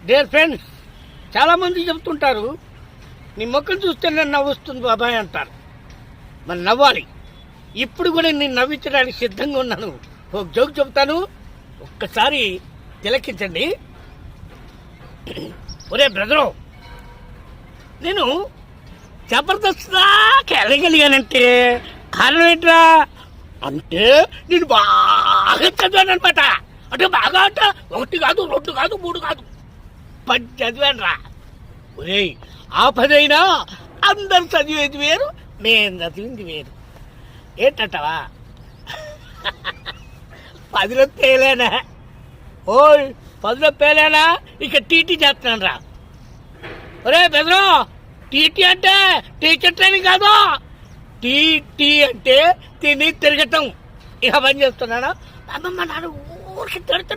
Dear friends, చాలామంది చెప్తుంటారు నీ ముఖం చూస్తే నేను నవ్వుస్తుంది బాబాయ్ అంటారు. మరి నవ్వాలి. ఇప్పుడు కూడా నేను నవ్వించడానికి సిద్ధంగా ఉన్నాను. ఒక జోక్ చెప్తాను, ఒక్కసారి తిలకించండి. ఒరే బ్రదరు, నేను జబర్దస్త్గా వెళ్ళగలిగానంటే కారణం ఏంట్రా అంటే నేను బాగా చదివాను అనమాట. అంటే బాగా అంట 1 కాదు 2 కాదు 3 కాదు 10 చదివాను రా. ఒరే, ఆ 10 అయినా అందరు చదివేది వేరు, నేను చదివింది వేరు. ఏంటంటావా? 10లో పేలేనా? ఓయ్ 10లో పేలేనా? ఇక టీటీ చేస్తున్నాను రా. ఒరే బెదరు, టీటీ అంటే టీచర్ ట్రైనింగ్ కాదు, టీటీ అంటే తిని తిరగటం. ఇక పని చేస్తున్నాను. అమ్మమ్మ నాన్న ఊరికి తిడుతున్నా.